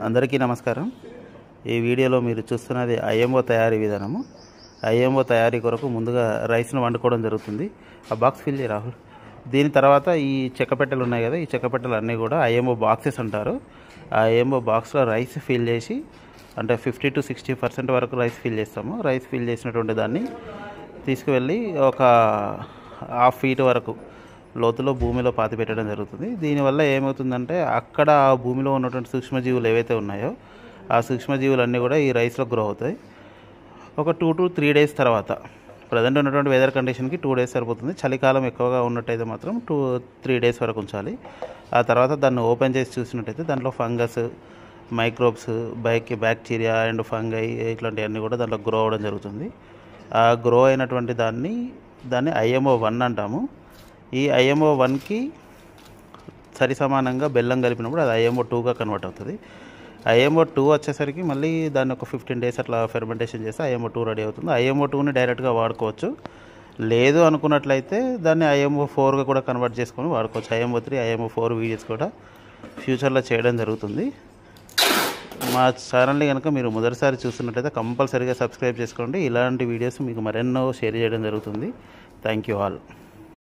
అందరికీ నమస్కారం. ఈ వీడియోలో మీరు చూస్తున్నది ఐఎంఓ తయారీ విధానము. ఐఎంఓ తయారీ కొరకు ముందుగా రైస్ను వండుకోవడం జరుగుతుంది. ఆ బాక్స్ ఫిల్ చేయి రాహుల్. దీని తర్వాత ఈ చెక్కపెట్టెలు ఉన్నాయి కదా, ఈ చెక్కపెట్టెలు అన్నీ కూడా ఐఎంఓ బాక్సెస్ అంటారు. ఆ ఐఎంఓ బాక్స్లో రైస్ ఫిల్ చేసి, అంటే 50 to 60% వరకు రైస్ ఫిల్ చేస్తాము. రైస్ ఫిల్ చేసినటువంటి దాన్ని తీసుకువెళ్ళి ఒక 1/2 feet వరకు లోతులో భూమిలో పాతి పెట్టడం జరుగుతుంది. దీనివల్ల ఏమవుతుందంటే అక్కడ ఆ భూమిలో ఉన్నటువంటి సూక్ష్మజీవులు ఏవైతే ఉన్నాయో ఆ సూక్ష్మజీవులన్నీ కూడా ఈ రైస్లో గ్రో అవుతాయి. ఒక 2 to 3 days తర్వాత, ప్రజెంట్ ఉన్నటువంటి వెదర్ కండిషన్కి 2 days సరిపోతుంది. చలికాలం ఎక్కువగా ఉన్నట్టయితే మాత్రం 2-3 days వరకు ఉంచాలి. ఆ తర్వాత దాన్ని ఓపెన్ చేసి చూసినట్టయితే దాంట్లో fungus, microbes, bacteria and fungi ఇట్లాంటివన్నీ కూడా దాంట్లో గ్రో అవ్వడం జరుగుతుంది. ఆ గ్రో అయినటువంటి దాన్ని IMO 1 అంటాము. ఈ IMO 1కి సరి సమానంగా బెల్లం కలిపినప్పుడు అది IMO 2గా కన్వర్ట్ అవుతుంది. IMO 2 వచ్చేసరికి మళ్ళీ దాన్ని ఒక 15 days అట్లా ఫెర్మెంటేషన్ చేస్తే IMO 2 రెడీ అవుతుంది. IMO 2ని డైరెక్ట్గా వాడుకోవచ్చు. లేదు అనుకున్నట్లయితే దాన్ని IMO 4గా కూడా కన్వర్ట్ చేసుకొని వాడుకోవచ్చు. IMO 3, IMO 4 వీడియోస్ కూడా ఫ్యూచర్లో చేయడం జరుగుతుంది. మా ఛానల్ని కనుక మీరు మొదటిసారి చూస్తున్నట్లయితే కంపల్సరీగా సబ్స్క్రైబ్ చేసుకోండి. ఇలాంటి వీడియోస్ మీకు మరెన్నో షేర్ చేయడం జరుగుతుంది. Thank you all.